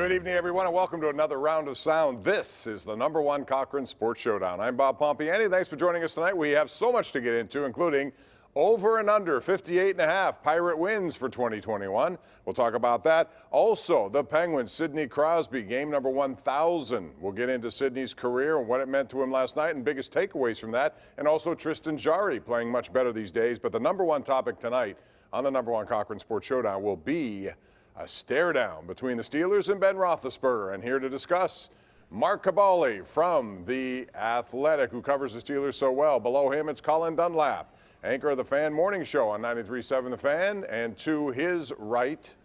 Good evening, everyone, and welcome to another round of sound. This is the #1 Cochran Sports Showdown. I'm Bob Pompeani. Thanks for joining us tonight. We have so much to get into, including over and under 58.5 Pirate wins for 2021. We'll talk about that. Also, the Penguins, Sidney Crosby, game number 1,000. We'll get into Sidney's career and what it meant to him last night and biggest takeaways from that. And also Tristan Jarry playing much better these days. But the #1 topic tonight on the #1 Cochran Sports Showdown will be a stare down between the Steelers and Ben Roethlisberger. And here to discuss, Mark Kaboly from The Athletic, who covers the Steelers so well. Below him, it's Colin Dunlap, anchor of the Fan Morning Show on 93.7 The Fan. And to his right,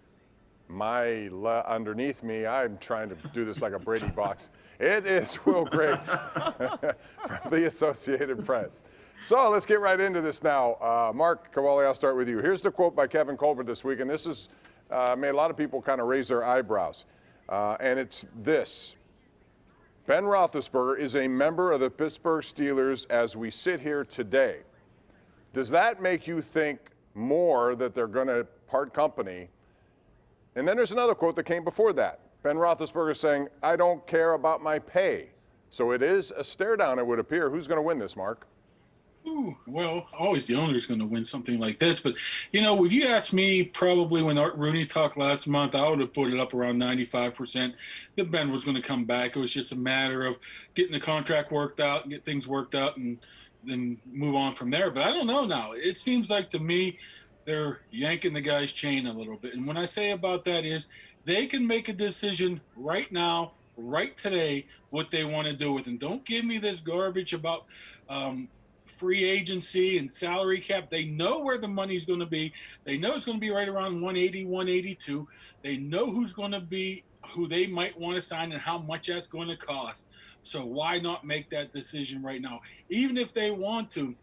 underneath me, I'm trying to do this like a Brady box. It is Will Griggs from the Associated Press. So let's get right into this now. Mark Kaboly, I'll start with you. Here's the quote by Kevin Colbert this week, and this is made a lot of people kind of raise their eyebrows. And it's this: Ben Roethlisberger is a member of the Pittsburgh Steelers as we sit here today. Does that make you think more that they're going to part company? And then there's another quote that came before that. Ben Roethlisberger saying, "I don't care about my pay." So it is a stare down, it would appear. Who's going to win this, Mark? Ooh, well, always the owner's going to win something like this. But, you know, if you asked me probably when Art Rooney talked last month, I would have put it up around 95% that Ben was going to come back. It was just a matter of getting the contract worked out and get things worked out and then move on from there. But I don't know now. It seems like to me they're yanking the guy's chain a little bit. And when I say about that is they can make a decision right now, right today, what they want to do with it. And don't give me this garbage about free agency and salary cap. They know where the money's going to be. They know it's going to be right around 180, 182. They know who's going to be, who they might want to sign and how much that's going to cost. So why not make that decision right now? Even if they want to,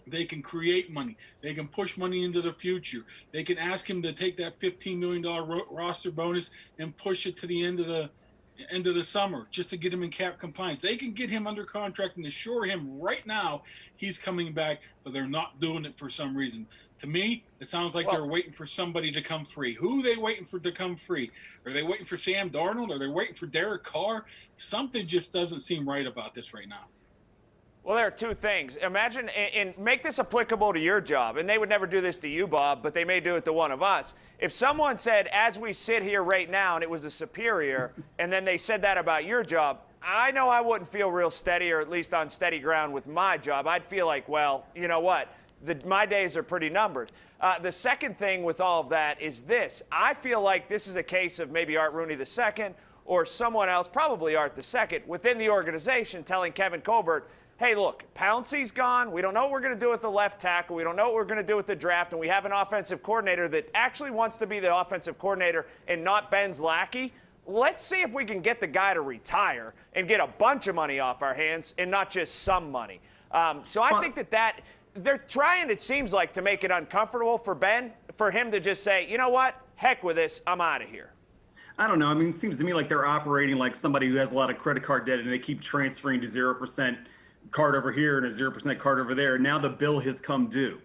they can create money. They can push money into the future. They can ask him to take that $15 million roster bonus and push it to the end of the summer just to get him in cap compliance. They can get him under contract and assure him right now he's coming back, but they're not doing it for some reason. To me, it sounds like they're waiting for somebody to come free. Who are they waiting for to come free? Are they waiting for Sam Darnold? Are they waiting for Derek Carr? Something just doesn't seem right about this right now. Well, there are two things. Imagine, and make this applicable to your job, and they would never do this to you, Bob, but they may do it to one of us. If someone said, as we sit here right now, and it was a superior, and then they said that about your job, I know I wouldn't feel real steady, or at least on steady ground with my job. I'd feel like, well, you know what? My days are pretty numbered. The second thing with all of that is this. I feel like this is a case of maybe Art Rooney II or someone else, probably Art II, within the organization telling Kevin Colbert, hey, look, Pouncey's gone. We don't know what we're going to do with the left tackle. We don't know what we're going to do with the draft. And we have an offensive coordinator that actually wants to be the offensive coordinator and not Ben's lackey. Let's see if we can get the guy to retire and get a bunch of money off our hands and not just some money. So I think that they're trying, it seems like, to make it uncomfortable for Ben, for him to just say, you know what, heck with this, I'm out of here. I don't know. I mean, it seems to me like they're operating like somebody who has a lot of credit card debt and they keep transferring to 0% card over here and a 0% card over there. Now the bill has come due.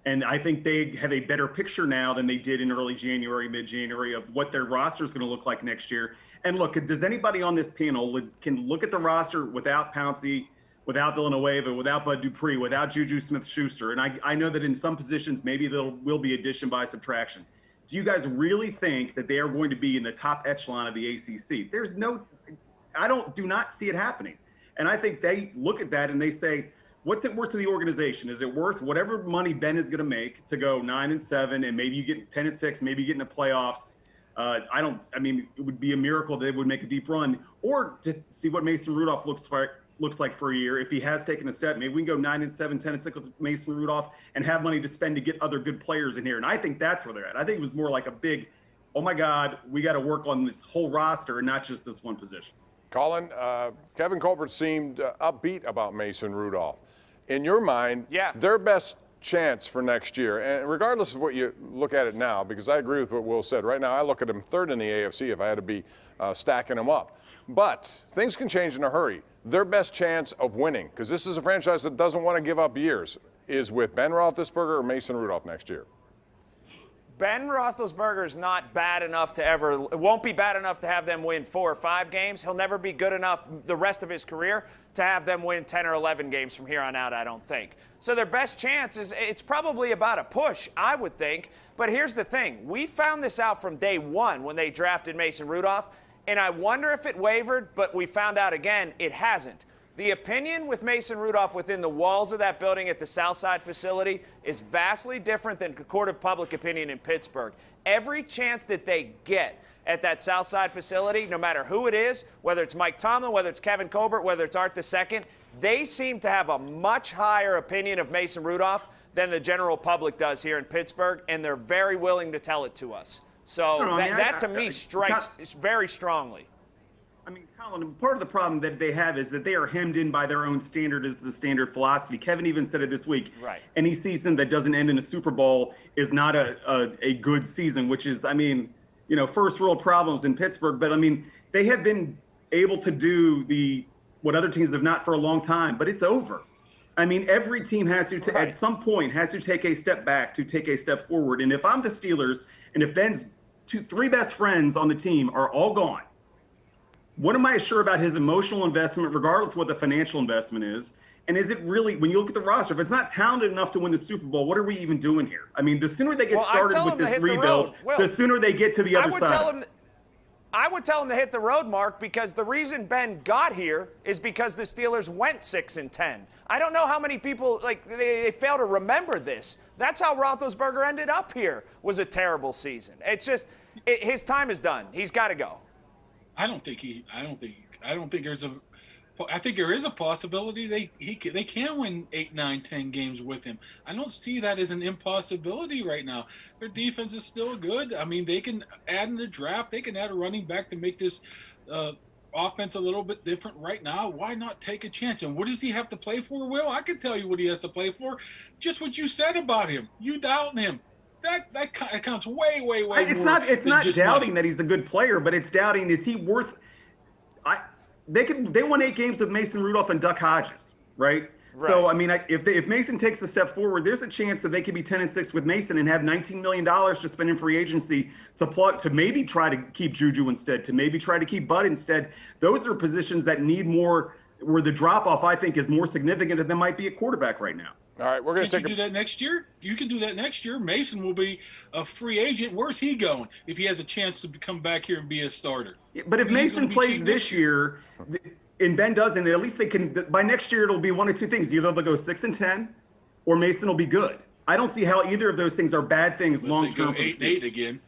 And I think they have a better picture now than they did in early January, mid-January of what their roster is going to look like next year. And look, does anybody on this panel can look at the roster without Pouncey, without Villanueva, without Bud Dupree, without Juju Smith-Schuster? And I know that in some positions, maybe there will be addition by subtraction. Do you guys really think that they are going to be in the top echelon of the ACC? Do not see it happening. And I think they look at that and they say, what's it worth to the organization? Is it worth whatever money Ben is going to make to go 9-7 and maybe you get 10-6, maybe you get in the playoffs? I mean, it would be a miracle that they would make a deep run, or just see what Mason Rudolph looks like for a year. If he has taken a step, maybe we can go 9-7, 10-6 with Mason Rudolph and have money to spend to get other good players in here. And I think that's where they're at. I think it was more like a big, oh my God, we got to work on this whole roster and not just this one position. Colin, Kevin Colbert seemed upbeat about Mason Rudolph. In your mind, their best chance for next year, and regardless of what you look at it now, because I agree with what Will said, right now I look at him third in the AFC if I had to be stacking them up. But things can change in a hurry. Their best chance of winning, because this is a franchise that doesn't want to give up years, is with Ben Roethlisberger or Mason Rudolph next year. Ben Roethlisberger is not bad enough to ever, it won't be bad enough to have them win 4 or 5 games. He'll never be good enough the rest of his career to have them win 10 or 11 games from here on out, I don't think. So their best chance is, it's probably about a push, I would think. But here's the thing. We found this out from day one when they drafted Mason Rudolph, and I wonder if it wavered, but we found out again, it hasn't. The opinion with Mason Rudolph within the walls of that building at the Southside facility is vastly different than the court of public opinion in Pittsburgh. Every chance that they get at that Southside facility, no matter who it is, whether it's Mike Tomlin, whether it's Kevin Colbert, whether it's Art II, they seem to have a much higher opinion of Mason Rudolph than the general public does here in Pittsburgh, and they're very willing to tell it to us. So that to me strikes very strongly. I mean, Colin, part of the problem that they have is that they are hemmed in by their own standard as the standard philosophy. Kevin even said it this week. Right. Any season that doesn't end in a Super Bowl is not a good season, which is, I mean, you know, first world problems in Pittsburgh. But, I mean, they have been able to do what other teams have not for a long time, but it's over. I mean, every team has to, at some point, has to take a step back to take a step forward. And if I'm the Steelers, and if Ben's 3 best friends on the team are all gone, what am I sure about his emotional investment, regardless of what the financial investment is? And is it really, when you look at the roster, if it's not talented enough to win the Super Bowl, what are we even doing here? I mean, the sooner they get started with this rebuild, the sooner they get to the other side. I would tell him to hit the road, Mark, because the reason Ben got here is because the Steelers went 6-10. I don't know how many people, they fail to remember this. That's how Roethlisberger ended up here, was a terrible season. It's just, his time is done. He's got to go. I think there is a possibility they can win 8, 9, 10 games with him. I don't see that as an impossibility right now. Their defense is still good. I mean, they can add in the draft. They can add a running back to make this offense a little bit different right now. Why not take a chance? And what does he have to play for, Will? I can tell you what he has to play for. Just what you said about him. You doubt him. That counts way more. It's not doubting that he's a good player, but it's doubting, is he worth? They won 8 games with Mason Rudolph and Duck Hodges, right? So I mean, if Mason takes a step forward, there's a chance that they could be 10-6 with Mason and have $19 million to spend in free agency to maybe try to keep Juju instead, to maybe try to keep Bud instead. Those are positions that need more, where the drop off I think is more significant than there might be at quarterback right now. All right, we're going to do that next year. You can do that next year. Mason will be a free agent. Where's he going if he has a chance to come back here and be a starter? But if Mason plays this year, and Ben doesn't, at least they can. By next year, it'll be one of two things: either they'll go 6-10, or Mason will be good. I don't see how either of those things are bad things long term. 8-8 again.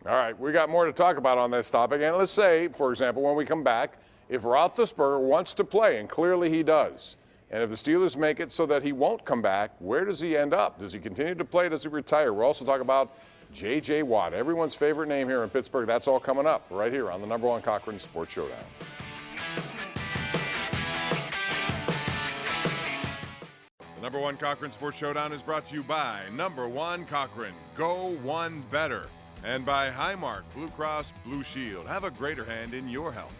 All right, we got more to talk about on this topic. And let's say, for example, when we come back, if Roethlisberger wants to play, and clearly he does, and if the Steelers make it so that he won't come back, where does he end up? Does he continue to play? Does he retire? We're also talking about J.J. Watt, everyone's favorite name here in Pittsburgh. That's all coming up right here on the #1 Cochran Sports Showdown. The #1 Cochran Sports Showdown is brought to you by #1 Cochran. Go one better. And by Highmark Blue Cross Blue Shield. Have a greater hand in your health.